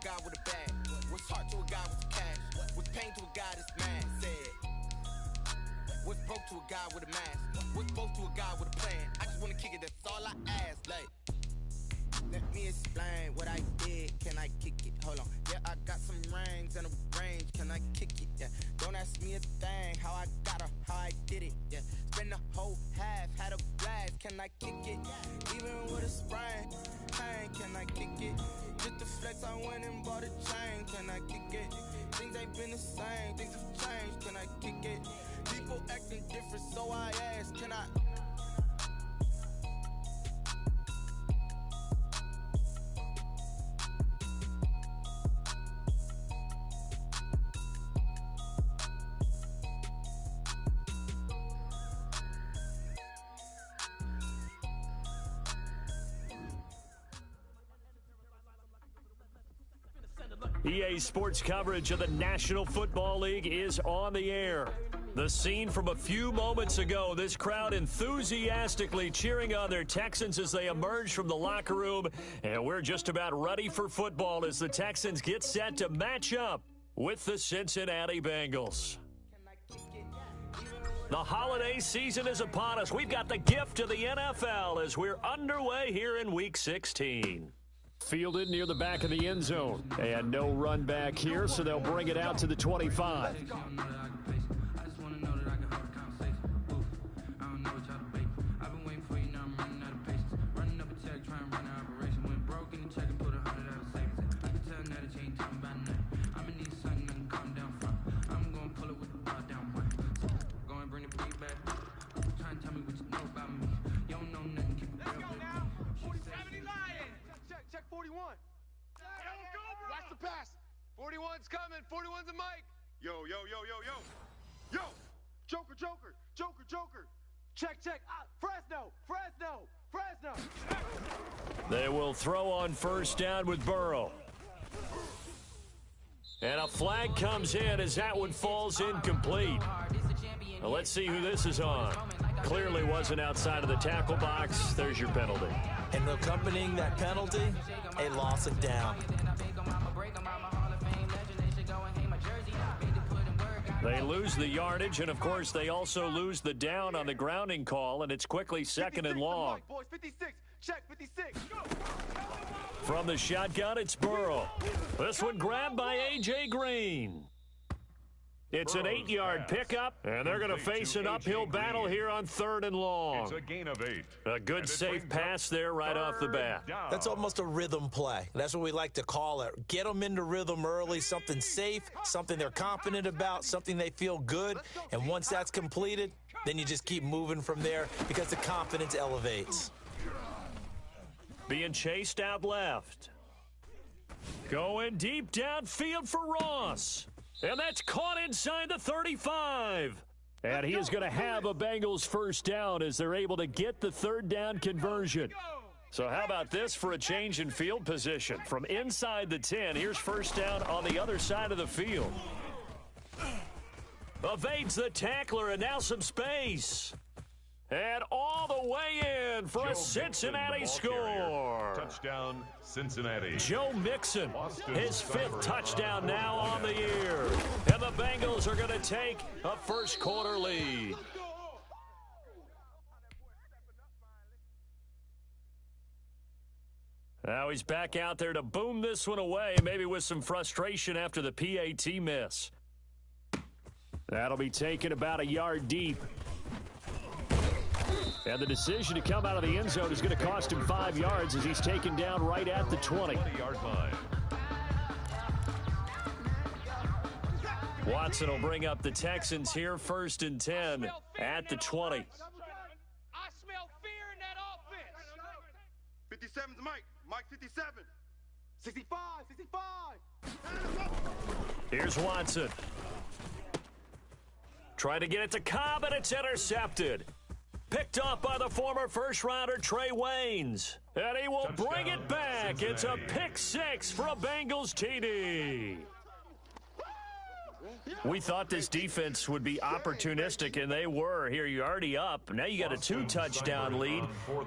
guy with a bag. What's heart to a guy with cash? What's pain to a guy that's mad? Said. What's broke to a guy with a mask? What's both to a guy with a plan? I just wanna kick it, that's all I ask. Like, let me explain what I did. Can I kick it? Hold on. Yeah, I got some rings and a range. Can I kick it? Yeah. Don't ask me a thing. How I got her, how I did it. Yeah. Spend the whole half, had a blast. Can I kick it? Even with a sprain. Pain, can I kick it? Just the flex, I went and bought a chain. Can I kick it? Things ain't been the same. Things have changed. Can I kick it? People acting different, so I ask. Can I? EA Sports coverage of the National Football League is on the air. The scene from a few moments ago, this crowd enthusiastically cheering on their Texans as they emerge from the locker room. And we're just about ready for football as the Texans get set to match up with the Cincinnati Bengals. The holiday season is upon us. We've got the gift of the NFL as we're underway here in Week 16. Fielded near the back of the end zone. And no run back here, so they'll bring it out to the 25. Check 41. Watch the pass. 41's coming. 41's a mic. Yo. Yo. Joker. Check. Fresno. They will throw on first down with Burrow. And a flag comes in as that one falls incomplete. Now let's see who this is on. Clearly wasn't outside of the tackle box. There's your penalty. And accompanying that penalty, a loss of down. They lose the yardage, and of course they also lose the down on the grounding call, and it's quickly second and long. 56. Check 56. From the shotgun, it's Burrow. This one grabbed by A.J. Green. It's an 8-yard pickup, and they're going to face an uphill battle here on 3rd and long. It's a gain of 8. A good safe pass there right off the bat. That's almost a rhythm play. That's what we like to call it. Get them into rhythm early, something safe, something they're confident about, something they feel good. And once that's completed, then you just keep moving from there because the confidence elevates. Being chased out left. Going deep downfield for Ross. And that's caught inside the 35. And he is going to have a Bengals first down as they're able to get the 3rd down conversion. So how about this for a change in field position? From inside the 10, here's first down on the other side of the field. Evades the tackler and now some space. And all the way in for a Cincinnati score. Touchdown, Cincinnati. Joe Mixon, his 5th touchdown now on the year. And the Bengals are going to take a first quarter lead. Now he's back out there to boom this one away, maybe with some frustration after the PAT miss. That'll be taken about a yard deep. And the decision to come out of the end zone is going to cost him 5 yards as he's taken down right at the 20. 20-yard line. Watson will bring up the Texans here, 1st and 10 at the 20. I smell fear in that offense. 57's Mike. Mike 57. 65. Here's Watson. Trying to get it to Cobb, and it's intercepted. Picked off by the former first-rounder Trey Waynes. And he will bring it back. It's a pick 6 for a Bengals TD. We thought this defense would be opportunistic, and they were. Here, you're already up. Now you got a 2-touchdown lead.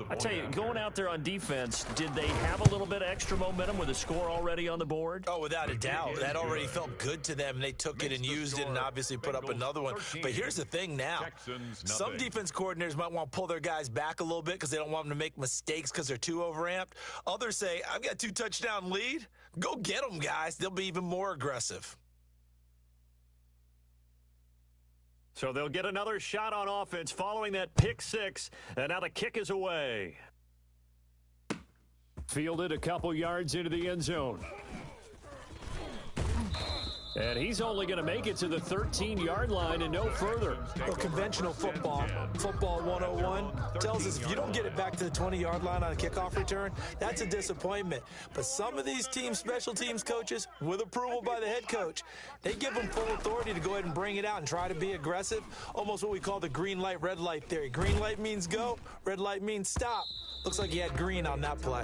I tell you, going out there on defense, did they have a little bit of extra momentum with a score already on the board? Oh, without a doubt. That already felt good to them. They took it and used it and obviously put up another one. But here's the thing now. Some defense coordinators might want to pull their guys back a little bit because they don't want them to make mistakes because they're too overamped. Others say, I've got a 2-touchdown lead. Go get them, guys. They'll be even more aggressive. So they'll get another shot on offense following that pick six, and now the kick is away. Fielded a couple yards into the end zone. And he's only going to make it to the 13-yard line and no further. Well, conventional football 101, tells us if you don't get it back to the 20-yard line on a kickoff return, that's a disappointment. But some of these special teams coaches, with approval by the head coach, they give them full authority to go ahead and bring it out and try to be aggressive, almost what we call the green light, red light theory. Green light means go, red light means stop. Looks like he had green on that play.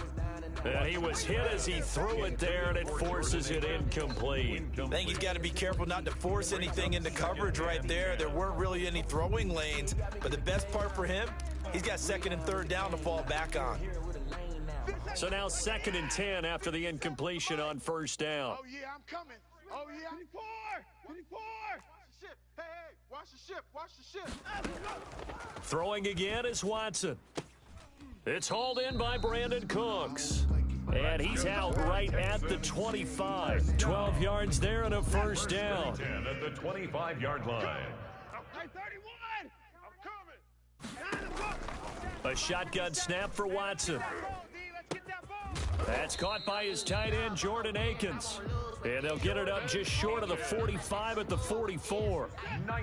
And he was hit as he threw it there, and it forces it incomplete. I think he's got to be careful not to force anything into coverage right there. There weren't really any throwing lanes, but the best part for him, he's got 2nd and 3rd down to fall back on. So now 2nd and 10 after the incompletion on 1st down. Oh, yeah, I'm coming. Oh, yeah. 24! 24! Hey, watch the ship. Watch the ship. Throwing again is Watson. It's hauled in by Brandon Cooks. And he's out right at the 25. 12 yards there and a 1st down. 10 at the 25-yard line. Hey, 31! I'm coming! A shotgun snap for Watson. That's caught by his tight end, Jordan Akins. And they'll get it up just short of the 45 at the 44.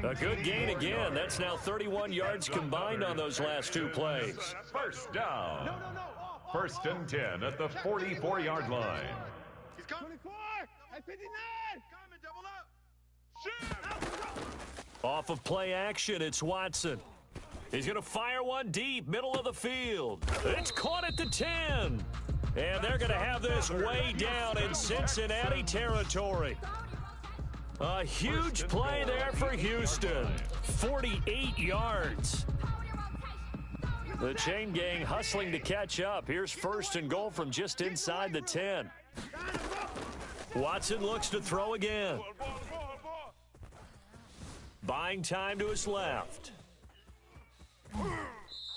A good gain again. That's now 31 yards combined on those last 2 plays. 1st down. 1st and 10 at the 44-yard line. He's coming. 24! Hey, 59! Coming, double up! Shoot! Off of play action, it's Watson. He's going to fire one deep, middle of the field. It's caught at the 10. And they're going to have this way down in Cincinnati territory. A huge play there for Houston. 48 yards. The chain gang hustling to catch up. Here's 1st and goal from just inside the 10. Watson looks to throw again. Buying time to his left.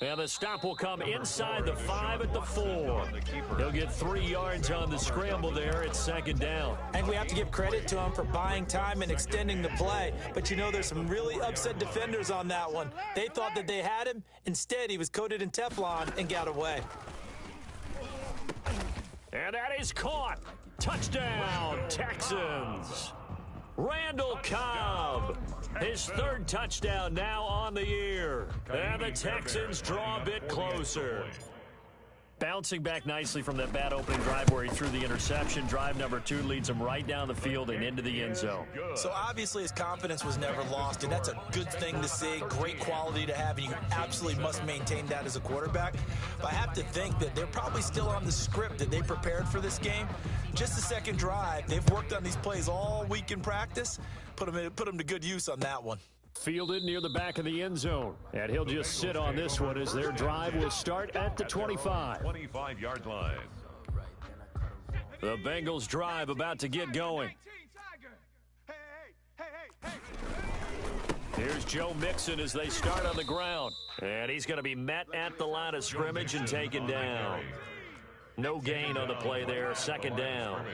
And the stop will come inside the 5 at the 4. He'll get 3 yards on the scramble there at 2nd down. And we have to give credit to him for buying time and extending the play. But you know, there's some really upset defenders on that one. They thought that they had him. Instead, he was coated in Teflon and got away. And that is caught. Touchdown, Texans. Randall Cobb, his 3rd touchdown now on the year. And the Texans draw a bit closer. Bouncing back nicely from that bad opening drive where he threw the interception. Drive number 2 leads him right down the field and into the end zone. So obviously his confidence was never lost, and that's a good thing to see. Great quality to have, and you absolutely must maintain that as a quarterback. But I have to think that they're probably still on the script that they prepared for this game. Just the 2nd drive. They've worked on these plays all week in practice. Put them to good use on that one. Fielded near the back of the end zone. And he'll just sit on this one as their drive will start at the 25. 25-yard line. The Bengals drive about to get going. Here's Joe Mixon as they start on the ground. And he's going to be met at the line of scrimmage and taken down. No gain on the play there, 2nd down.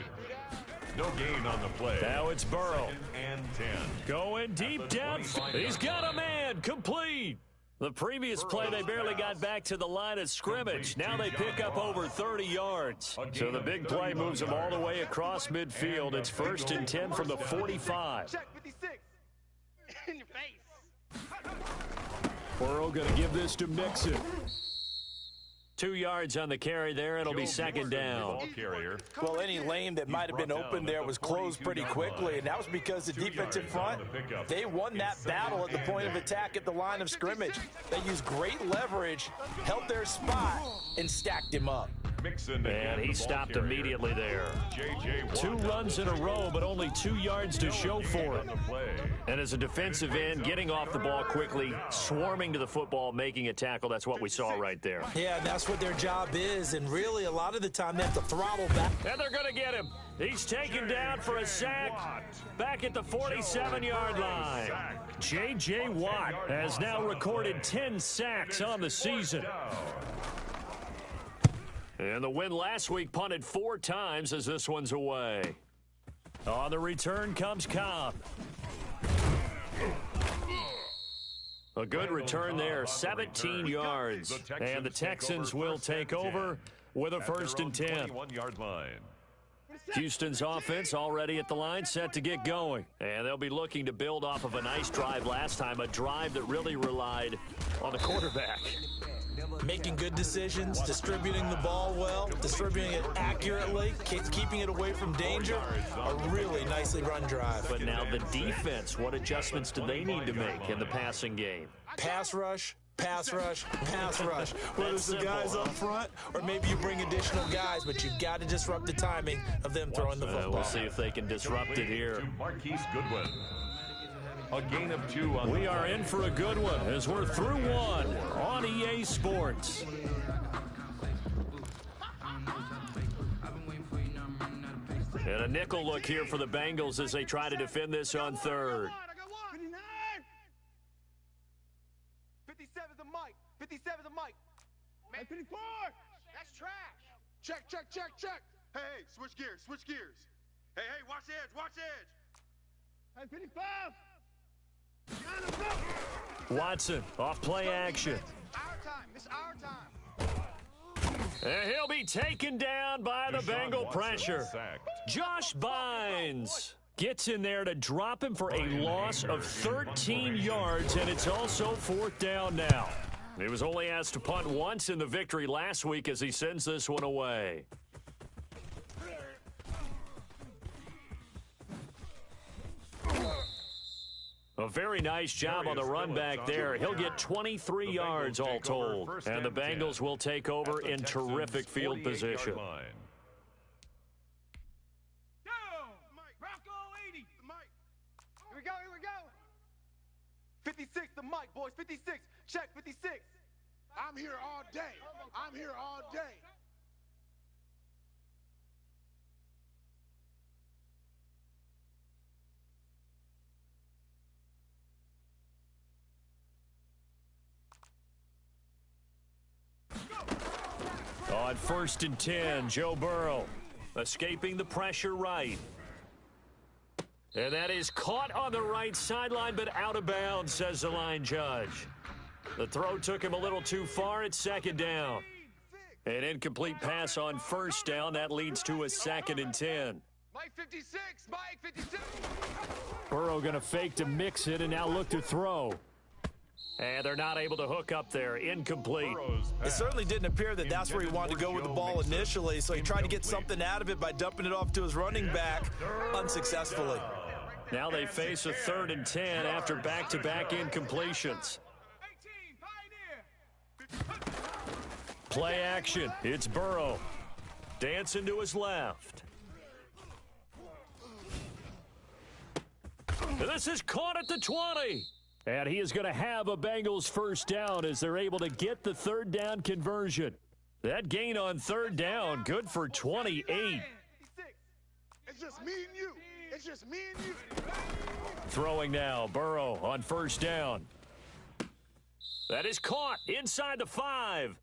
No gain on the play. Now it's Burrow. 2nd and 10. Going deep down. He's got a man. Complete. The previous play, they barely got back to the line of scrimmage. Now they pick up over 30 yards. So the big play moves them all the way across midfield. It's 1st and 10 from the 45. Check 56. In your face. Burrow going to give this to Mixon. 2 yards on the carry there. It'll be 2nd down. Well, any lane that might have been open there was closed pretty quickly, and that was because the defensive front, they won that battle at the point of attack at the line of scrimmage. They used great leverage, held their spot, and stacked him up. Mixon And he stopped immediately there. J.J. Watt 2 runs in a row, but only 2 yards to show for it. And as a defensive end, getting off the ball quickly, swarming to the football, making a tackle, that's what we saw right there. Yeah, and that's what their job is. And really, a lot of the time, they have to throttle back. And they're going to get him. He's taken down for a sack back at the 47-yard line. J.J. Watt has now recorded 10 sacks on the season. And the win last week, punted 4 times as this one's away. On the return comes Cobb. A good return there, 17 yards. And the Texans will take over with a 1st and 10. 21-yard line. Houston's offense already at the line, set to get going. And they'll be looking to build off of a nice drive last time, a drive that really relied on the quarterback. Making good decisions, distributing the ball well, distributing it accurately, keeping it away from danger. A really nicely run drive. But now the defense, what adjustments do they need to make in the passing game? Pass rush, pass rush, pass rush. Whether it's the guys up front or maybe you bring additional guys, but you've got to disrupt the timing of them throwing the football. We'll see if they can disrupt it here. To Marquise Goodwin. A gain of 2 on We are in for a good one as we're through 1 on EA Sports. And a nickel look here for the Bengals as they try to defend this on 3rd. 57's a Mike. 57's a Mike. Man, 54. That's trash. Check, check, check, check. Hey, hey, switch gears, switch gears. Hey, hey, watch the edge, watch the edge. Hey, 55. Watson off play action. Our time. It's our time. And he'll be taken down by the Bengal pressure. Sacked. Josh Bynes gets in there to drop him for a loss of 13 yards, and it's also 4th down now. He was only asked to punt once in the victory last week as he sends this one away. A very nice job on the run back there. He'll get 23 yards all told. And the Bengals will take over in terrific field position. Go! Mike. Rocco 80. Mike. Here we go, here we go. 56 the Mike, boys. 56. Check 56. I'm here all day. I'm here all day. On 1st and 10, Joe Burrow escaping the pressure right. And that is caught on the right sideline, but out of bounds, says the line judge. The throw took him a little too far at 2nd down. An incomplete pass on 1st down. That leads to a 2nd and 10. Mike 56, Mike 56. Burrow going to fake to mix it and now look to throw. And they're not able to hook up there. Incomplete. It certainly didn't appear that that's where he wanted to go with the ball initially, so he tried to get something out of it by dumping it off to his running back unsuccessful. Now they face a 3rd and 10 after back-to-back incompletions. Play action. It's Burrow. Dancing to his left. And this is caught at the 20. And he is going to have a Bengals 1st down as they're able to get the 3rd down conversion. That gain on 3rd down, good for 28. It's just me and you. It's just me and you. Throwing now, Burrow on 1st down. That is caught inside the 5.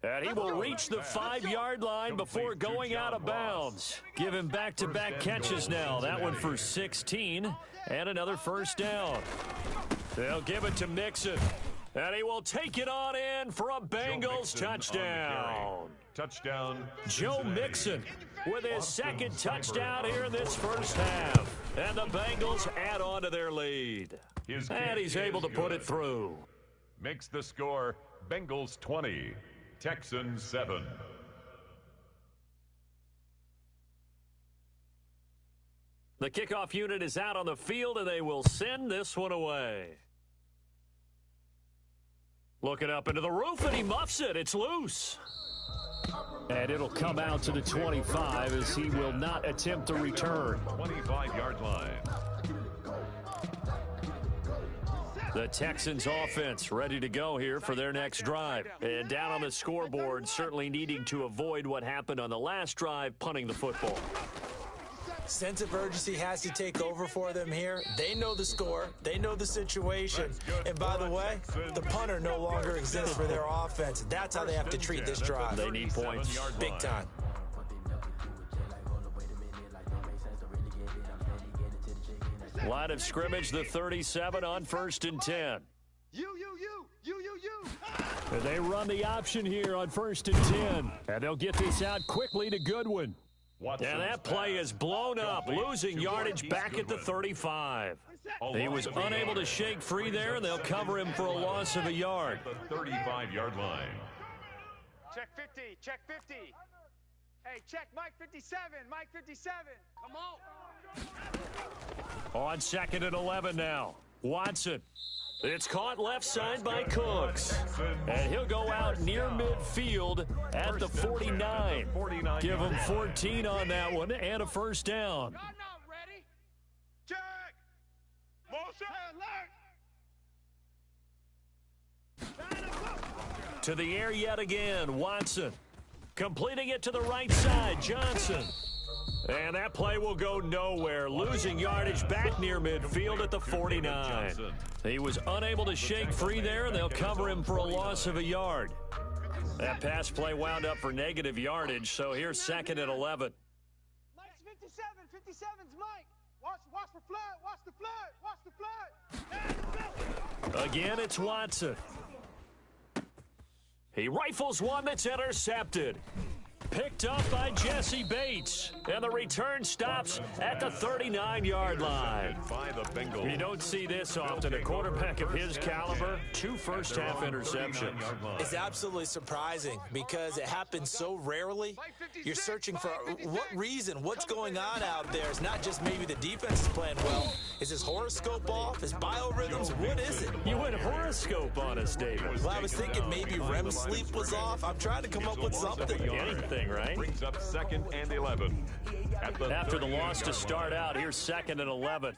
And he will reach the 5-yard line before going out of bounds. Give him back-to-back catches now. That one for 16 and another 1st down. They'll give it to Mixon. And he will take it on in for a Bengals touchdown. Touchdown. Joe Mixon with his 2nd touchdown here in this 1st half. And the Bengals add on to their lead. And he's able to put it through. Makes the score Bengals 20, Texans 7. The kickoff unit is out on the field, and they will send this one away. Looking up into the roof, and he muffs it. It's loose. And it'll come out to the 25 as he will not attempt to return. 25-yard line. The Texans offense ready to go here for their next drive. And down on the scoreboard, certainly needing to avoid what happened on the last drive, punting the football. Sense of urgency has to take over for them here. They know the score. They know the situation. And by the way, the punter no longer exists for their offense. That's how they have to treat this drive. They need points. Big time. Line of scrimmage, the 37 on 1st and 10. You. And they run the option here on 1st and 10. And they'll get this out quickly to Goodwin. And that play is blown up, losing yardage back at the 35. He was unable to shake free there, and they'll cover him for a loss of a yard. The 35-yard line. Check 50. Check 50. Hey, check Mike 57. Mike 57. Come on. On 2nd and 11 now. Watson. It's caught left side by Cooks. And he'll go out near midfield at the 49. Give him 14 on that one and a first down. Y'all not ready? Check. Motion. To the air yet again, Watson. Completing it to the right side, Johnson. And that play will go nowhere, losing yardage back near midfield at the 49. He was unable to shake free there, and they'll cover him for a loss of a yard. That pass play wound up for negative yardage, so here's 2nd and 11. Mike's 57. 57's Mike. Watch for flood. Watch the flood. Watch the flood. Again, it's Watson. He rifles one that's intercepted. Picked up by Jesse Bates. And the return stops at the 39-yard line. By the Bengals. You don't see this often. A quarterback of his caliber, 2 first-half interceptions. It's absolutely surprising because it happens so rarely. You're searching for what reason, what's going on out there. It's not just maybe the defense is playing well. Is his horoscope off? His biorhythms? What is it? You went horoscope on us, David. Well, I was thinking maybe REM sleep was off. I'm trying to come up with something. Anything, right? Brings up 2nd and 11. After the loss to start out, here's 2nd and 11.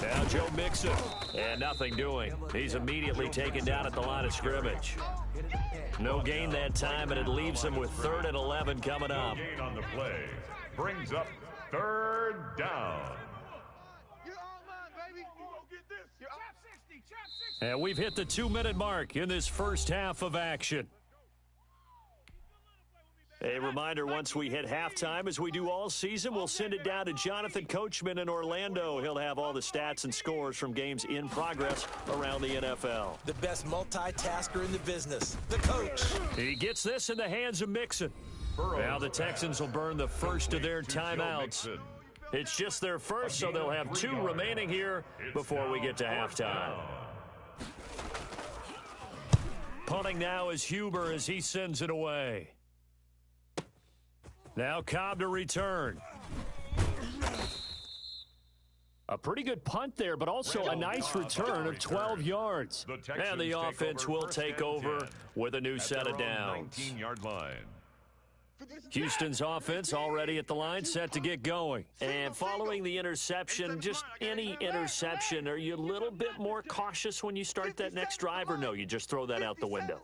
Now Joe Mixon, and nothing doing. He's immediately taken down at the line of scrimmage. No gain that time, and it leaves him with 3rd and 11 coming up. Gain on the play brings up 3rd down. And we've hit the 2-minute mark in this first half of action. A reminder, once we hit halftime, as we do all season, we'll send it down to Jonathan Coachman in Orlando. He'll have all the stats and scores from games in progress around the NFL. The best multitasker in the business, the coach. He gets this in the hands of Mixon. Now the Texans will burn the first of their timeouts. It's just their first, so they'll have 2 remaining here before we get to halftime. Punting now is Huber as he sends it away. Now Cobb to return. A pretty good punt there, but also a nice return of 12 yards. And the offense will take over with a new set of downs. 19-yard line. Houston's offense already at the line, set to get going. And following the interception, just any interception, are you a little bit more cautious when you start that next drive, or no, you just throw that out the window?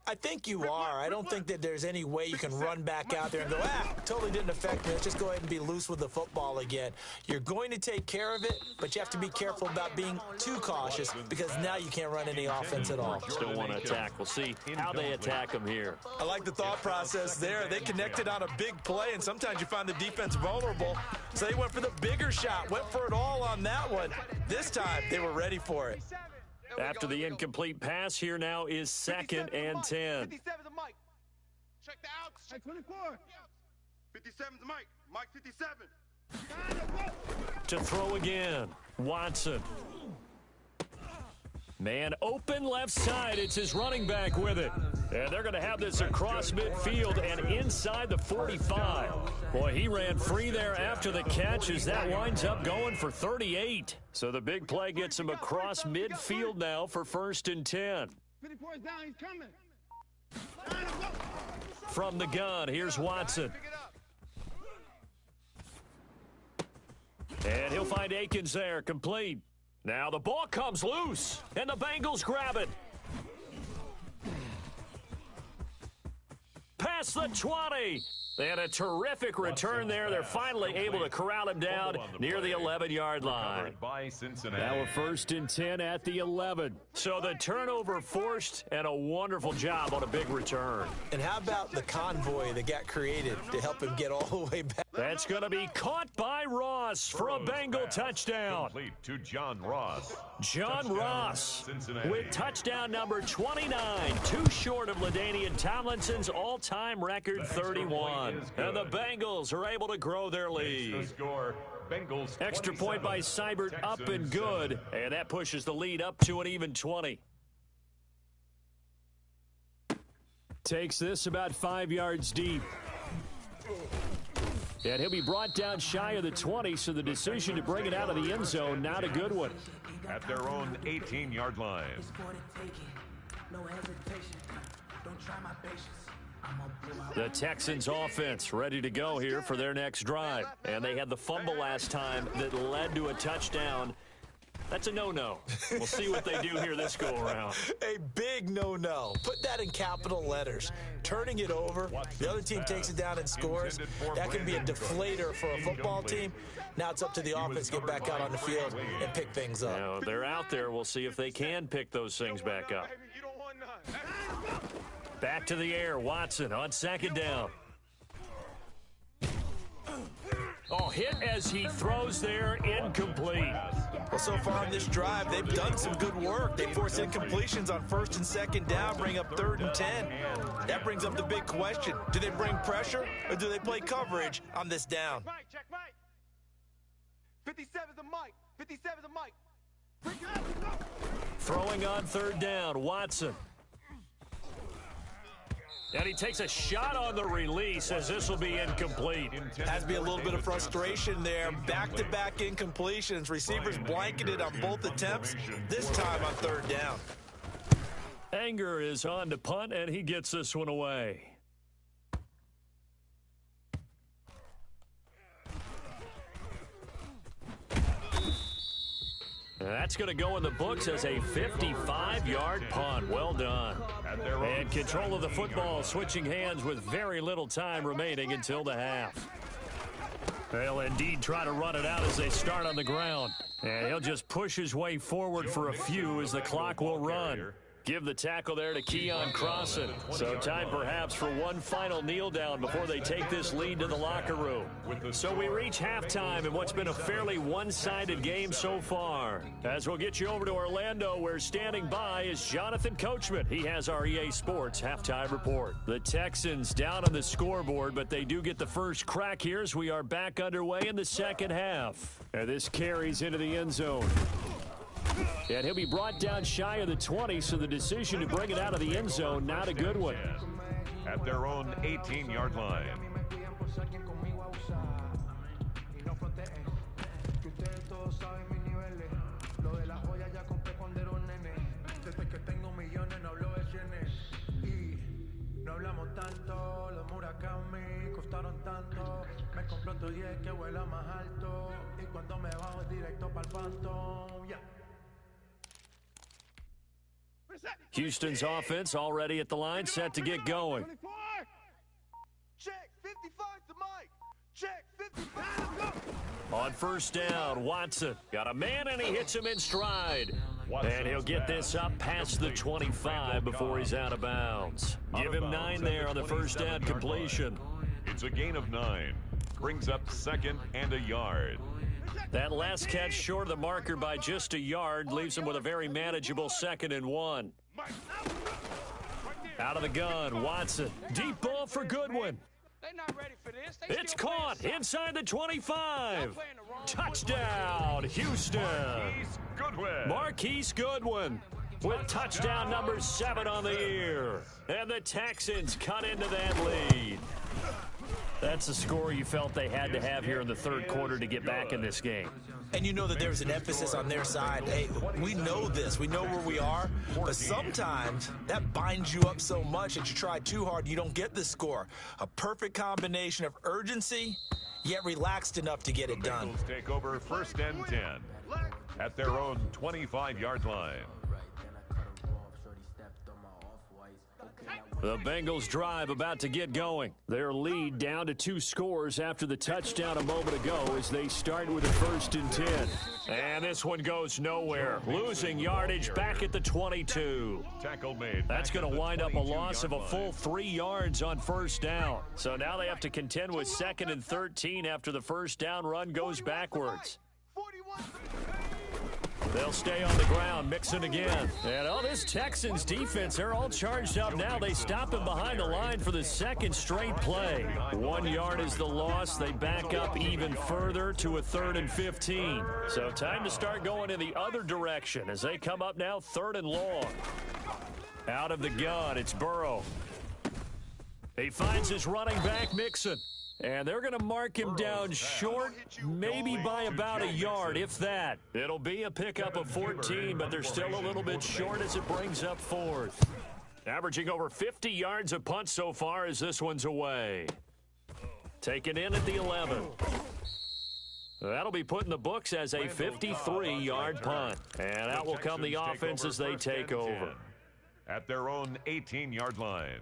I think you are. I don't think that there's any way you can run back out there and go, totally didn't affect me. Let's just go ahead and be loose with the football again. You're going to take care of it, but you have to be careful about being too cautious because now you can't run any offense at all. Still want to attack. We'll see how they attack them here. I like the thought process there. They connected on a big play, and sometimes you find the defense vulnerable. So they went for the bigger shot, went for it all on that one. This time, they were ready for it. After the incomplete pass, here now is 2nd and 10. 57's Mike. Check the outs. Check 24. 57's Mike. Mike 57. To throw again, Watson. Man open left side. It's his running back with it. And they're going to have this across midfield and inside the 45. Boy, he ran free there after the catch as that winds up going for 38. So the big play gets him across midfield now for 1st and 10. 54 is down. He's coming. From the gun, here's Watson. And he'll find Akins there, complete. Now the ball comes loose, and the Bengals grab it. Past the 20. They had a terrific return there. They're finally able to corral him down near the 11-yard line. Now a 1st and 10 at the 11. So the turnover forced, and a wonderful job on a big return. And how about the convoy that got created to help him get all the way back? That's going to be caught by Ross for a Bengal touchdown. Complete to John Ross. John Ross Cincinnati. with touchdown number 29, too short of LaDainian Tomlinson's all-time record 31. And the Bengals are able to grow their lead. The score, Bengals Extra point by Seibert, up and good. And that pushes the lead up to an even 20. Takes this about 5 yards deep. And he'll be brought down shy of the 20, so the decision to bring it out of the end zone, not a good one. At their own 18-yard line. The Texans offense ready to go here for their next drive. And they had the fumble last time that led to a touchdown. That's a no-no. We'll see what they do here this go-around. A big no-no. Put that in capital letters. Turning it over, the other team takes it down and scores. That can be a deflator for a football team. Now it's up to the offense to get back out on the field and pick things up. Now, they're out there. We'll see if they can pick those things back up. Back to the air. Watson on 2nd down. Oh, hit as he throws there, incomplete. Well, so far on this drive, they've done some good work. They force incompletions on 1st and 2nd down, bring up 3rd and 10. That brings up the big question. Do they bring pressure or do they play coverage on this down? Check Mike. 57's a Mike. 57's a Mike. Throwing on 3rd down, Watson. And he takes a shot on the release as this will be incomplete. Has to be a little bit of frustration there. Back-to-back incompletions. Receivers blanketed on both attempts, this time on 3rd down. Anger is on to punt, and he gets this one away. That's going to go in the books as a 55-yard punt. Well done. And control of the football switching hands with very little time remaining until the half. They'll indeed try to run it out as they start on the ground. And he'll just push his way forward for a few as the clock will run. Give the tackle there to Keon Crossan. So time perhaps for one final kneel down before they take this lead to the locker room. So we reach halftime in what's been a fairly one-sided game so far. As we'll get you over to Orlando, where standing by is Jonathan Coachman. He has our EA Sports halftime report. The Texans down on the scoreboard, but they do get the first crack here as we are back underway in the second half. And this carries into the end zone. And he'll be brought down shy of the 20, so the decision to bring it out of the end zone, not a good one. At their own 18-yard line. Houston's offense already at the line, set to get going. 24. Check 55 to Mike. Check 55. On 1st down, Watson got a man and he hits him in stride. And he'll get this up past the 25 before he's out of bounds. Give him 9 there on the 1st down completion. It's a gain of 9. Brings up 2nd and a yard. That last catch short of the marker by just a yard leaves him with a very manageable 2nd and 1. Out of the gun, Watson. Deep ball for Goodwin. It's caught inside the 25. Touchdown, Houston. Marquise Goodwin with touchdown number 7 on the year. And the Texans cut into that lead. That's the score you felt they had to have here in the 3rd quarter to get back in this game. And you know that there's an emphasis on their side. Hey, we know this. We know where we are. But sometimes that binds you up so much that you try too hard, you don't get the score. A perfect combination of urgency, yet relaxed enough to get it done. Bengals take over 1st and 10 at their own 25-yard line. The Bengals drive about to get going. Their lead down to 2 scores after the touchdown a moment ago as they start with a 1st and 10. And this one goes nowhere. Losing yardage back at the 22. Tackle made. That's going to wind up a loss of a full 3 yards on 1st down. So now they have to contend with 2nd and 13 after the 1st down run goes backwards. They'll stay on the ground, Mixon again. And this Texans defense, they're all charged up now. They stop him behind the line for the 2nd straight play. 1 yard is the loss. They back up even further to a 3rd and 15. So time to start going in the other direction as they come up now 3rd and long. Out of the gun, it's Burrow. He finds his running back, Mixon. And they're going to mark him down short, maybe by about a yard, if that. It'll be a pickup of 14, but they're still a little bit short as it brings up 4th. Averaging over 50 yards a punt so far as this one's away. Taken in at the 11. That'll be put in the books as a 53-yard punt. And out will come the offense as they take over. At their own 18-yard line.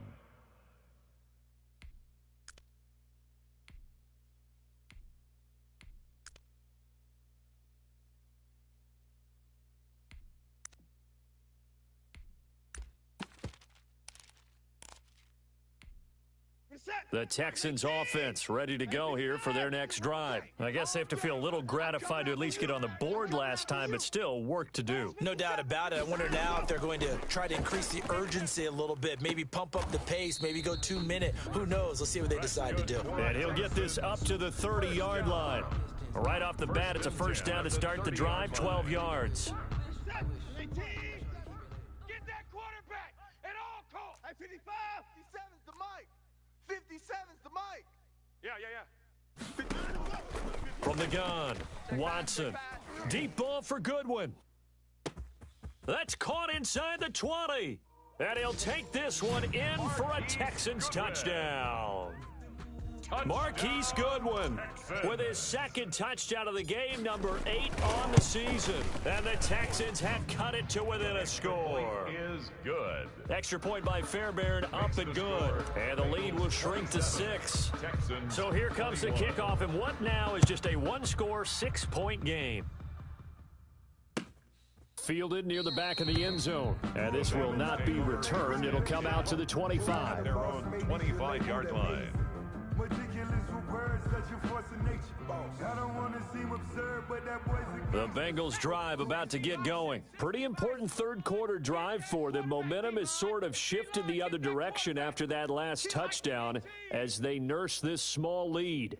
The Texans offense ready to go here for their next drive. I guess they have to feel a little gratified to at least get on the board last time, but still work to do. No doubt about it. I wonder now if they're going to try to increase the urgency a little bit, maybe pump up the pace, maybe go 2-minute. Who knows? Let's see what they decide to do. And he'll get this up to the 30-yard line. Right off the bat, it's a 1st down to start the drive, 12 yards. Get that quarterback at all costs. Hey, 55, 57's the mic. 57's the mic. Yeah. From the gun, Watson. Deep ball for Goodwin. That's caught inside the 20. And he'll take this one in for a Texans touchdown. Marquise Goodwin with his 2nd touchdown of the game, number 8 on the season. And the Texans have cut it to within a score. Is good. Extra point by Fairbairn, up and good. And the lead will shrink to 6. So here comes the kickoff, and what now is just a 1-score, 6-point game. Fielded near the back of the end zone. And this will not be returned. It'll come out to the 25. Their own 25-yard line. The Bengals drive about to get going. Pretty important 3rd quarter drive for them. Momentum has sort of shifted the other direction after that last touchdown as they nurse this small lead.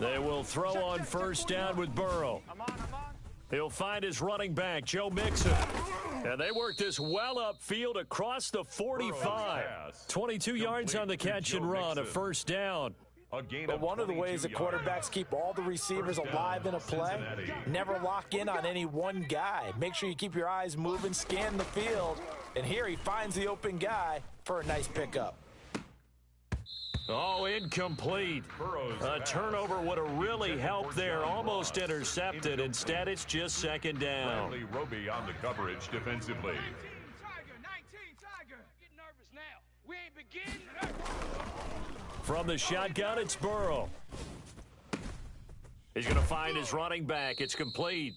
They will throw on 1st down with Burrow. He'll find his running back, Joe Mixon. And they work this well upfield across the 45. 22 yards on the catch and run, a 1st down. But one of the ways that quarterbacks keep all the receivers alive in a play, never lock in on any one guy. Make sure you keep your eyes moving, scan the field. And here he finds the open guy for a nice pickup. Oh, incomplete. A turnover would have really helped there. Almost intercepted. Instead, it's just 2nd down. Bradley Roby on the coverage defensively. 19 Tiger. Get nervous now. We ain't beginning. From the shotgun, it's Burrow. He's going to find his running back. It's complete.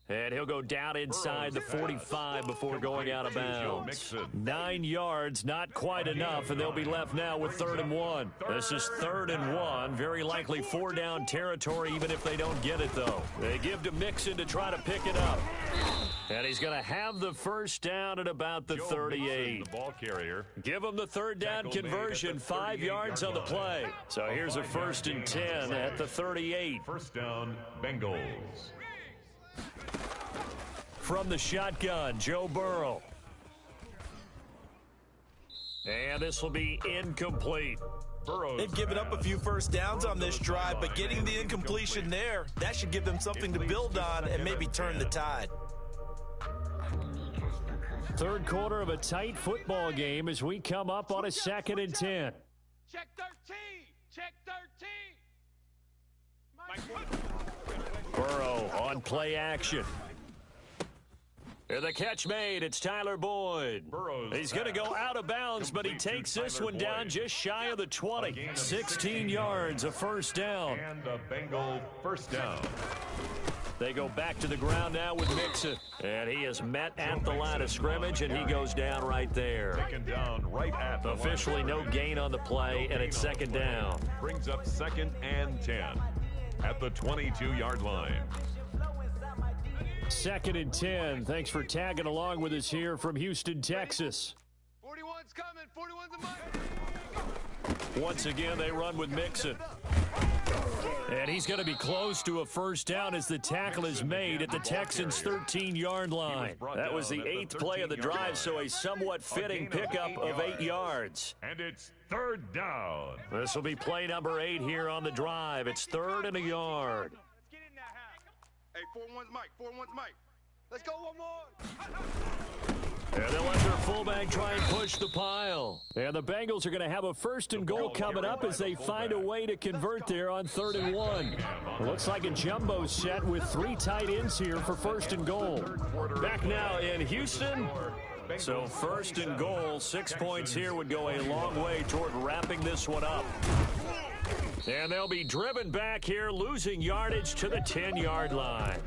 And he'll go down inside the 45 before going out of bounds. 9 yards, not quite enough, and they'll be left now with 3rd and 1. This is 3rd and 1. Very likely 4-down territory, even if they don't get it, though. They give to Mixon to try to pick it up. And he's going to have the 1st down at about the 38. The ball carrier. Give him the 3rd down conversion, 5 yards on the play. So here's a 1st and 10 at the 38. 1st down, Bengals. From the shotgun, Joe Burrow. And this will be incomplete. They've given up a few first downs on this drive, but getting the incompletion there, that should give them something to build on and maybe turn the tide. Third quarter of a tight football game as we come up on a 2nd and 10. Check 13. Check 13. Burrow on play action. And the catch made. It's Tyler Boyd. He's going to go out of bounds, but he takes this one down just shy of the 20. 16 yards, a first down. And a Bengal first down. They go back to the ground now with Mixon. And he is met at the line of scrimmage, and he goes down right there. Taken down right at the Officially no gain on the play, and it's 2nd down. Brings up 2nd and 10 at the 22-yard line. 2nd and 10. Thanks for tagging along with us here from Houston, Texas. 41's coming. 41's a mic. Once again, they run with Mixon. And he's going to be close to a first down as the tackle is made at the Texans' 13-yard line. That was the 8th play of the drive, so a somewhat fitting pickup of 8 yards. And it's 3rd down. This will be play number 8 here on the drive. It's 3rd and a yard. Let's get in that house. Hey, 41's mic. 41's mic. Let's go one more. And they'll let their fullback try and push the pile. And the Bengals are going to have a 1st and goal coming up as they find a way to convert there on 3rd and 1. It looks like a jumbo set with 3 tight ends here for 1st and goal. Back now in Houston. So 1st and goal, 6 points here would go a long way toward wrapping this one up. And they'll be driven back here, losing yardage to the 10-yard line.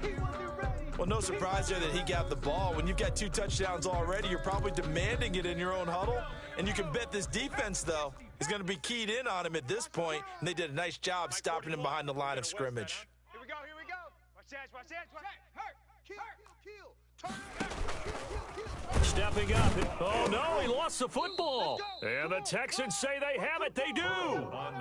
Well, no surprise there that he got the ball. When you've got 2 touchdowns already, you're probably demanding it in your own huddle. And you can bet this defense, though, is going to be keyed in on him at this point. And they did a nice job stopping him behind the line of scrimmage. Here we go. Here we go. Watch that. Watch that. Watch that. Hurt. Kill. Stepping up. Oh, no, he lost the football. And the Texans say they have it. They do.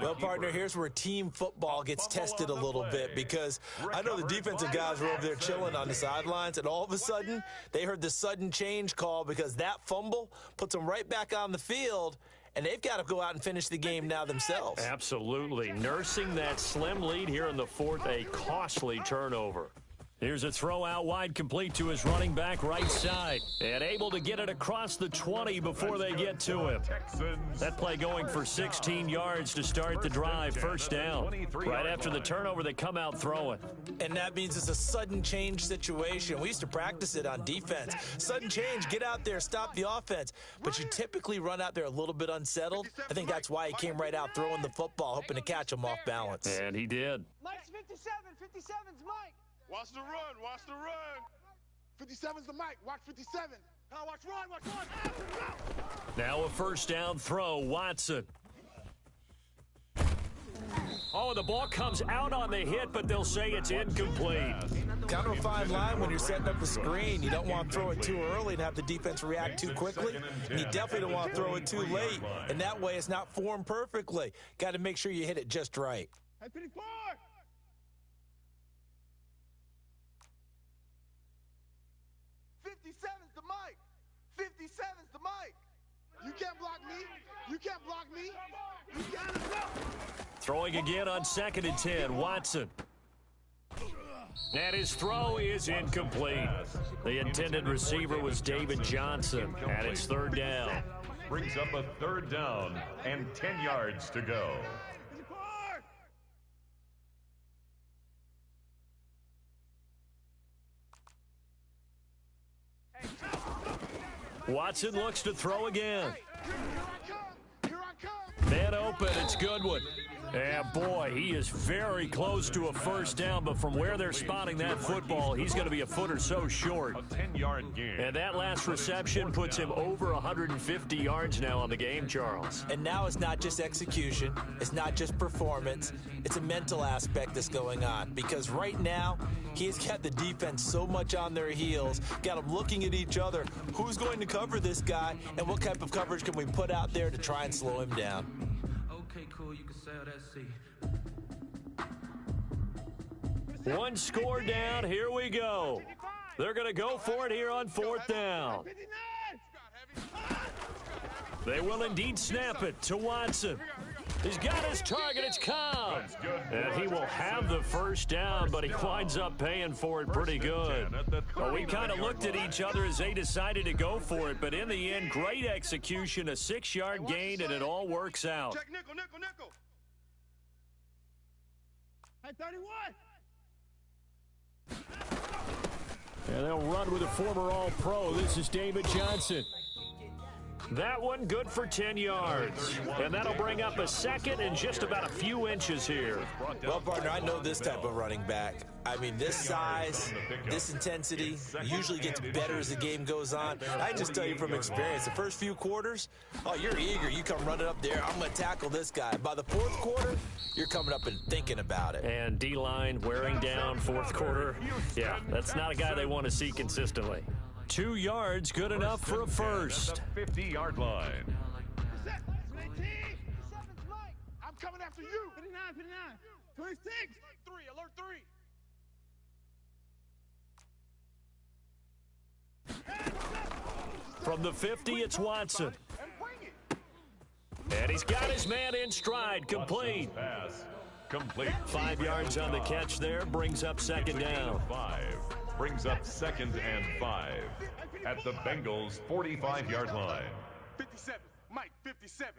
Well, partner, here's where team football gets tested a little bit, because I know the defensive guys were over there chilling on the sidelines, and all of a sudden they heard the sudden change call because that fumble puts them right back on the field, and they've got to go out and finish the game now themselves. Absolutely. Nursing that slim lead here in the 4th, a costly turnover. Here's a throw out wide, complete to his running back right side. And able to get it across the 20 before they get to him. That play going for 16 yards to start the drive. First down. Right after the turnover, they come out throwing. And that means it's a sudden change situation. We used to practice it on defense. Sudden change, get out there, stop the offense. But you typically run out there a little bit unsettled. I think that's why he came right out throwing the football, hoping to catch him off balance. And he did. Mike's 57. 57's Mike. Watch the run. Watch the run. 57's the mic. Watch 57. Now watch run. Watch run. Now a first down throw. Watson. Oh, the ball comes out on the hit, but they'll say it's incomplete. Kind of a fine line when you're setting up the screen. You don't want to throw it too early and have the defense react too quickly. And you definitely don't want to throw it too late. And that way it's not formed perfectly. Got to make sure you hit it just right. Hey, 54. 57's the mic. 57's the mic. You can't block me. You can't block me. You gotta go. Throwing again on 2nd and 10. Watson. And his throw is incomplete. The intended receiver was David Johnson. And it's 3rd down. Brings up a 3rd down and 10 yards to go. Watson looks to throw again. Here I come. Man open, it's Goodwin. And boy, he is very close to a first down, but from where they're spotting that football, he's going to be a foot or so short. A 10-yard gain. And that last reception puts him over 150 yards now on the game, Charles. And now it's not just execution. It's not just performance. It's a mental aspect that's going on. Because right now, he's got the defense so much on their heels, got them looking at each other. Who's going to cover this guy, and what type of coverage can we put out there to try and slow him down? Okay, cool, you can sail that sea. One score down, here we go. They're going to go for it here on 4th down. They will indeed snap it to Watson. He's got his target. It's Cobb. And he will have the first down, but he winds up paying for it pretty good. Well, we kind of looked at each other as they decided to go for it, but in the end, great execution, a 6-yard gain, and it all works out. Check nickel, nickel, nickel. Hey, 31. And they'll run with a former All-Pro. This is David Johnson. That one good for 10 yards. And that'll bring up a second and just about a few inches here. Well, partner, I know this type of running back. I mean, this size, this intensity usually gets better as the game goes on. I just tell you from experience, the first few quarters, oh, you're eager. You come running up there, I'm going to tackle this guy. By the fourth quarter, you're coming up and thinking about it. And D-line wearing down fourth quarter. Yeah, that's not a guy they want to see consistently. 2 yards, good enough for a first. 50-yard line. I'm coming after you. 59, 26. 3, alert 3. From the 50, it's Watson. And he's got his man in stride, complete. Pass. Complete. 5 yards on the catch there, brings up second down. 5. Brings up 2nd and 5 at the Bengals' 45-yard line. 57, Mike, 57.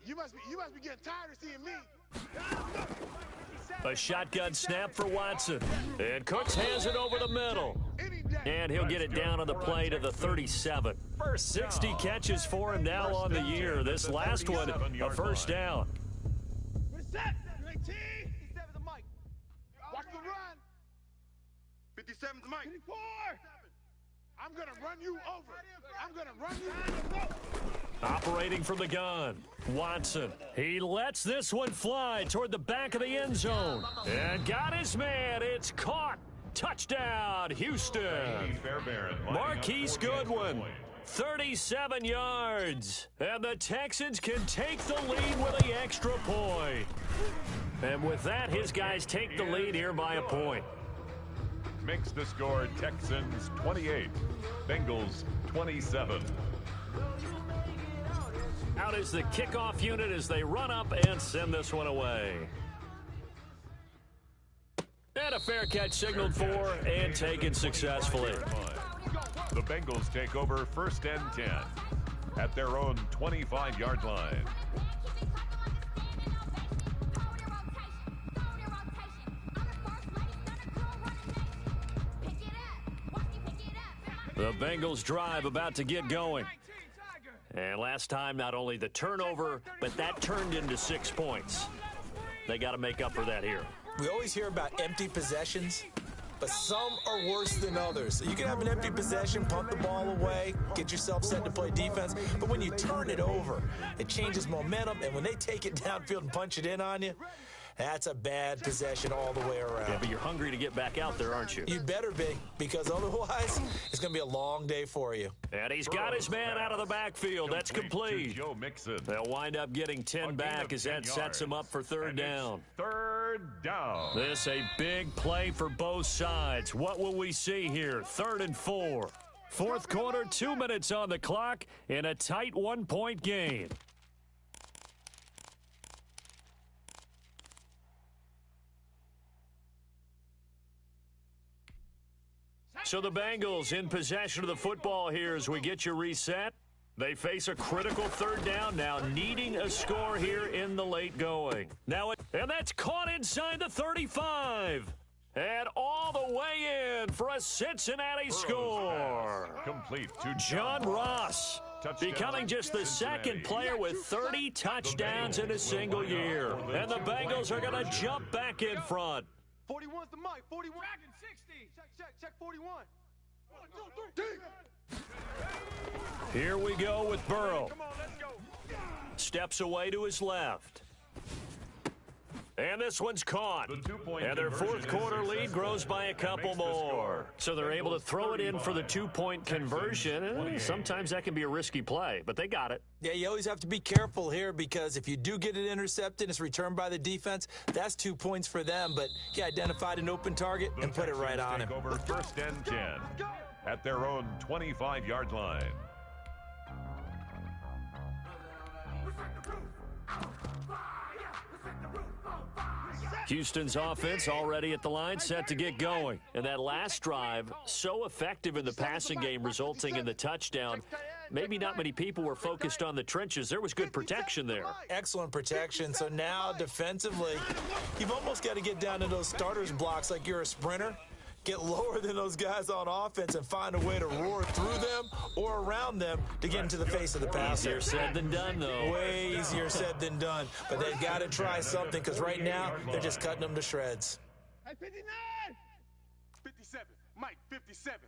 You must be getting tired of seeing me. A shotgun snap for Watson. And Cooks has it over the middle. And he'll get it down on the play to the 37. First 60 catches for him now on the year. This last one, a first down. We're set. 19. 57's Mike. Watch the run. 57's Mike. 24. I'm going to run you over. I'm going to run you over. Operating from the gun, Watson. He lets this one fly toward the back of the end zone. And got his man. It's caught. Touchdown, Houston. Marquise Goodwin, 37 yards. And the Texans can take the lead with the extra point. And with that, his guys take the lead here by a point. Makes the score Texans 28, Bengals 27. Out is the kickoff unit as they run up and send this one away. And a fair catch signaled for and taken successfully. The Bengals take over 1st and 10 at their own 25-yard line. The Bengals drive about to get going. And last time, not only the turnover, but that turned into 6 points. They got to make up for that here. We always hear about empty possessions, but some are worse than others. So you can have an empty possession, punt the ball away, get yourself set to play defense, but when you turn it over, it changes momentum, and when they take it downfield and punch it in on you, that's a bad possession all the way around. Yeah, but you're hungry to get back out there, aren't you? You'd better be, because otherwise, it's going to be a long day for you. And he's got his man out of the backfield. That's complete. Joe Mixon. They'll wind up getting 10 back as that sets him up for third down. 3rd down. This a big play for both sides. What will we see here? 3rd and 4. Fourth quarter, 2 minutes on the clock in a tight 1-point game. So the Bengals in possession of the football here as we get you reset. They face a critical 3rd down now, needing a score here in the late going. And that's caught inside the 35. And all the way in for a Cincinnati score. Complete to John Ross, becoming just the 2nd player with 30 touchdowns in a single year. And the Bengals are going to jump back in front. 41's the mic. 41. 60. Check 41. 1, 2, 3. Here we go with Burrow. Come on, let's go. Steps away to his left. And this one's caught. And their fourth quarter lead grows by a couple more. So they're able to throw it in for the 2-point conversion. Sometimes that can be a risky play, but they got it. Yeah, you always have to be careful here because if you do get it intercepted, it's returned by the defense, that's 2 points for them. But he identified an open target and put it right on him. Over 1st and 10 at their own 25-yard line. Houston's offense already at the line, set to get going. And that last drive, so effective in the passing game, resulting in the touchdown. Maybe not many people were focused on the trenches. There was good protection there. Excellent protection. So now, defensively, you've almost got to get down to those starters blocks like you're a sprinter. Get lower than those guys on offense and find a way to roar through them or around them to get into the face of the passer. Easier said than done, though. Way easier said than done. But they've got to try something because right now they're just cutting them to shreds. Hey, 59! 57. Mike, 57.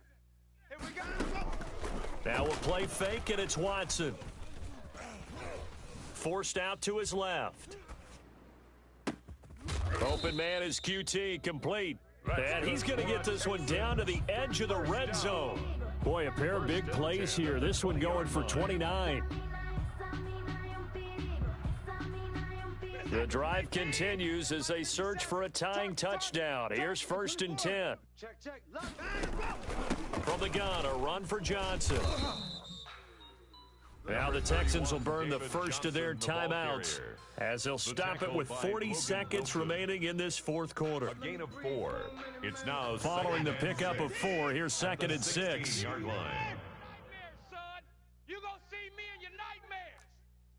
Here we go. Now we'll play fake, and it's Watson. Forced out to his left. Open man is QT, complete. And he's going to get this one down to the edge of the red zone. Boy, a pair of big plays here. This one going for 29. The drive continues as they search for a tying touchdown. Here's 1st and 10. Check. From the gun, a run for Johnson. Now the Texans will burn the first of their timeouts as they'll stop it with 40 seconds remaining in this fourth quarter. A gain of 4. It's now following the pickup of 4. Here's 2nd and 6. Nightmares, son. You gonna see me in your nightmares.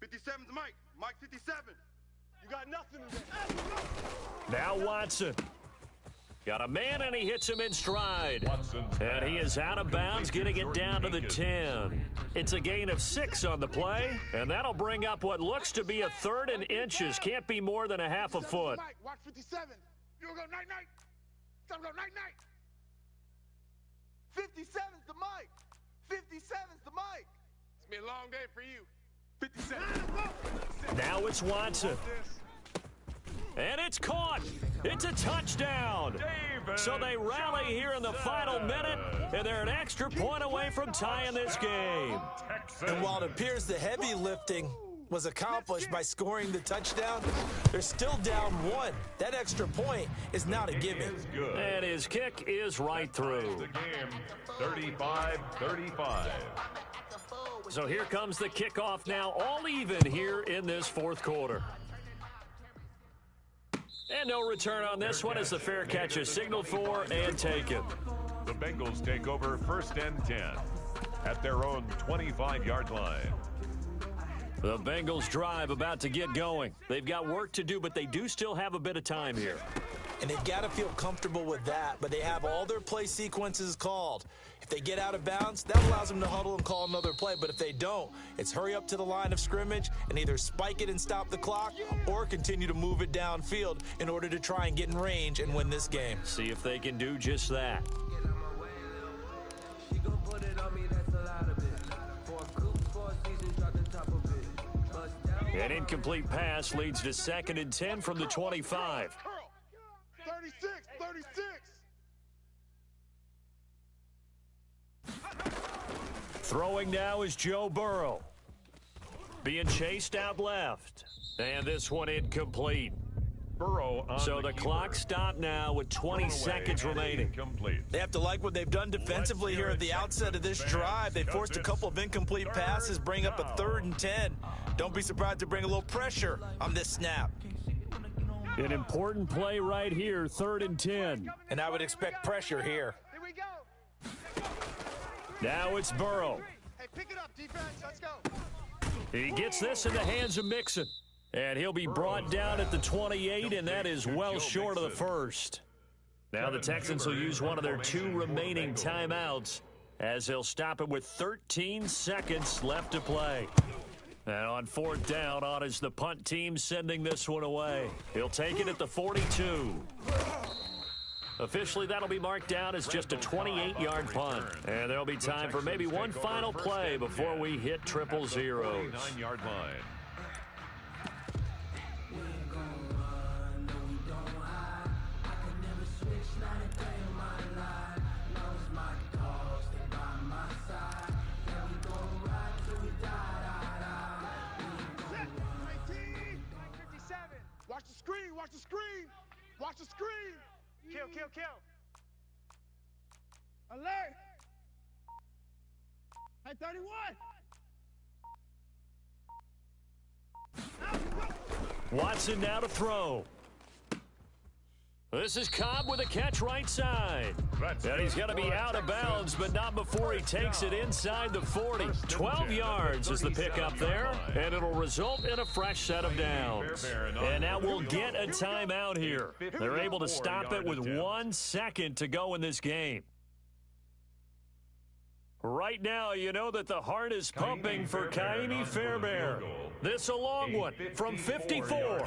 57's Mike. Mike 57. You got nothing today. Now Watson. Got a man, and he hits him in stride. And he is out of bounds, getting it down to the 10. It's a gain of 6 on the play, and that'll bring up what looks to be a 3rd and inches. Can't be more than a half a foot. Mike, watch 57. You gonna go night-night. Time to go night-night. 57's the Mike. 57's the Mike. It's been a long day for you. 57. Now it's Watson. And it's caught. It's a touchdown. So they rally here in the final minute, and they're an extra point away from tying this game. And while it appears the heavy lifting was accomplished by scoring the touchdown, they're still down 1. That extra point is not a given. And his kick is right through. The game, 35-35. So here comes the kickoff now, all even here in this fourth quarter. And no return on this one as the fair catch is signaled for and taken. The Bengals take over 1st and 10 at their own 25-yard line. The Bengals drive about to get going. They've got work to do, but they do still have a bit of time here. And they've got to feel comfortable with that, but they have all their play sequences called. If they get out of bounds, that allows them to huddle and call another play. But if they don't, it's hurry up to the line of scrimmage and either spike it and stop the clock or continue to move it downfield in order to try and get in range and win this game. See if they can do just that. An incomplete pass leads to 2nd and 10 from the 25. 36. Throwing now is Joe Burrow. Being chased out left. And this one incomplete. Burrow on so the clock stopped now with 20 seconds remaining. They have to like what they've done defensively here at the outset of this drive. They forced a couple of incomplete passes, bring up a 3rd and 10. Don't be surprised to bring a little pressure on this snap. An important play right here, 3rd and 10. And I would expect pressure here. Here we go. Now it's Burrow. Hey, pick it up, defense. Let's go. He gets this in the hands of Mixon. And he'll be brought down at the 28, and that is well short of the first. Now the Texans will use one of their 2 remaining timeouts as they'll stop it with 13 seconds left to play. And on 4th down, on is the punt team sending this one away. He'll take it at the 42. Officially, that'll be marked down as just a 28-yard punt. And there'll be time for maybe one final play before we hit triple zeros. 9-yard line. Watch the screen! Watch the screen! Kill! Alert! Hey, 31! Watson now to throw. This is Cobb with a catch right side. And he's going to be out of bounds, but not before he takes it inside the 40. 12 yards is the pickup there, and it'll result in a fresh set of downs. And now we'll get a timeout here. They're able to stop it with 1 second to go in this game. Right now, you know that the heart is pumping for Kaimi Fairbairn. This a long one from 54.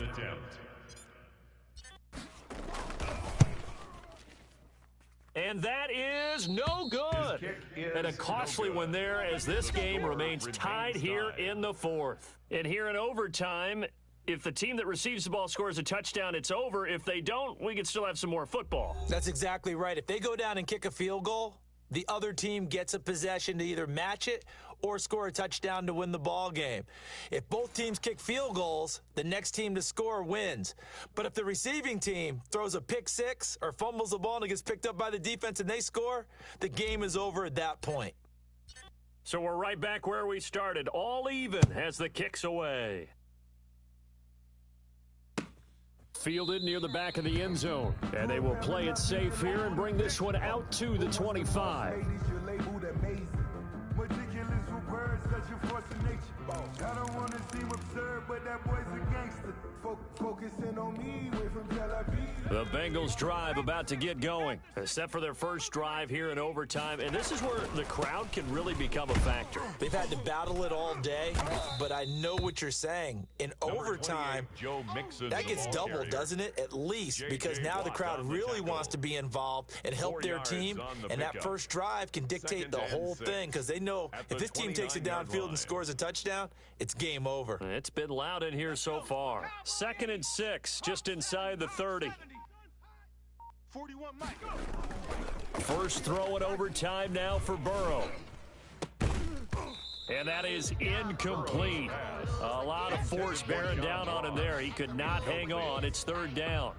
And that is no good. And a costly one there as this game remains tied here in the 4th. And here in overtime, if the team that receives the ball scores a touchdown, it's over. If they don't, we can still have some more football. That's exactly right. If they go down and kick a field goal, the other team gets a possession to either match it or score a touchdown to win the ball game. If both teams kick field goals, the next team to score wins. But if the receiving team throws a pick six or fumbles the ball and it gets picked up by the defense and they score, the game is over at that point. So we're right back where we started, all even as the kick's away. Fielded near the back of the end zone. And they will play it safe here and bring this one out to the 25. I don't want to seem absurd, but that boy's a gangster. Focusing on me, way from Tel Aviv. The Bengals drive about to get going, except for their first drive here in overtime. And this is where the crowd can really become a factor. They've had to battle it all day, but I know what you're saying. In overtime, that gets doubled, doesn't it? At least, because now the crowd really wants to be involved and help their team. And that first drive can dictate the whole thing, because they know if this team takes it downfield and scores a touchdown, it's game over. It's been loud in here so far. 2nd and 6, just inside the 30. 41 Mike. First throw in overtime now for Burrow. And that is incomplete. A lot of force bearing down on him there. He could not hang on. It's 3rd down.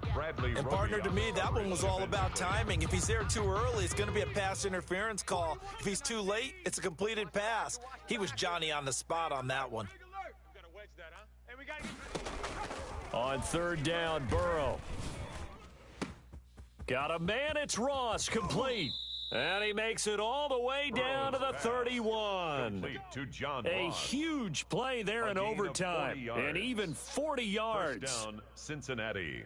And partner, to me, that one was all about timing. If he's there too early, it's going to be a pass interference call. If he's too late, it's a completed pass. He was Johnny on the spot on that one. On 3rd down, Burrow. Got a man, it's Ross, complete. And he makes it all the way down to the 31. A huge play there in overtime. And even 40 yards. First down, Cincinnati.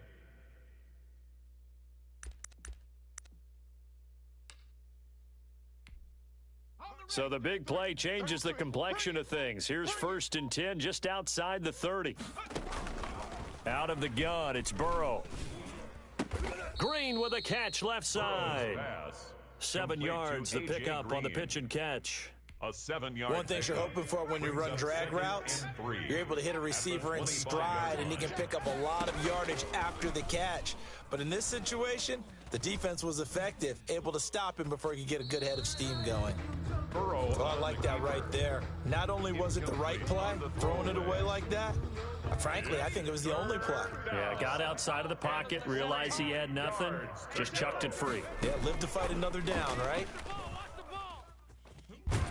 So the big play changes the complexion of things. Here's 1st and 10 just outside the 30. Out of the gun, it's Burrow. Green with a catch left side. 7 yards, the pickup on the pitch and catch. A 7-yard. One thing you're hoping for when you run drag routes, you're able to hit a receiver in stride, and he can pick up a lot of yardage after the catch. But in this situation, the defense was effective, able to stop him before he could get a good head of steam going. Well, I like that right there. Not only was it the right play, throwing it away like that, frankly, I think it was the only play. Yeah, got outside of the pocket, realized he had nothing, just chucked it free. Yeah, live to fight another down, right?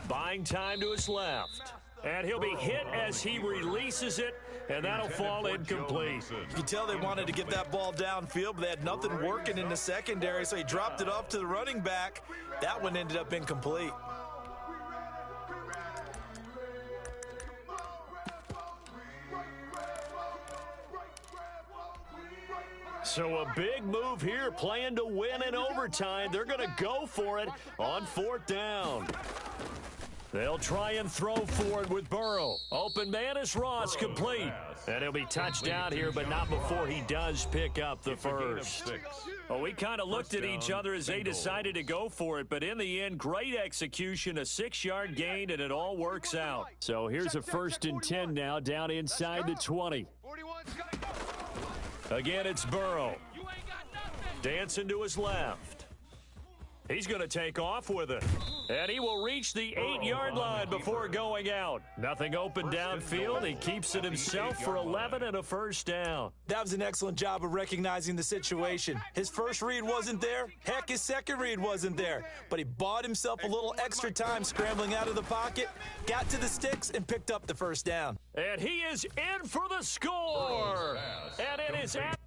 Buying time to his left. And he'll be hit as he releases it, and that'll fall incomplete. You can tell they wanted to get that ball downfield, but they had nothing working in the secondary, so he dropped it off to the running back. That one ended up incomplete. So a big move here, playing to win in overtime. They're going to go for it on 4th down. They'll try and throw for it with Burrow. Open man is Ross, complete. And he'll be touchdown here, but not before he does pick up the first. Well, we kind of looked at each other as they decided to go for it, but in the end, great execution, a 6-yard gain, and it all works out. So here's a 1st and 10 now, down inside the 20. Again, it's Burrow. Dancing to his left. He's going to take off with it. And he will reach the 8-yard line before going out. Nothing open downfield. He keeps it himself for 11 and a first down. That was an excellent job of recognizing the situation. His first read wasn't there. Heck, his second read wasn't there. But he bought himself a little extra time scrambling out of the pocket, got to the sticks, and picked up the first down. And he is in for the score. And it is at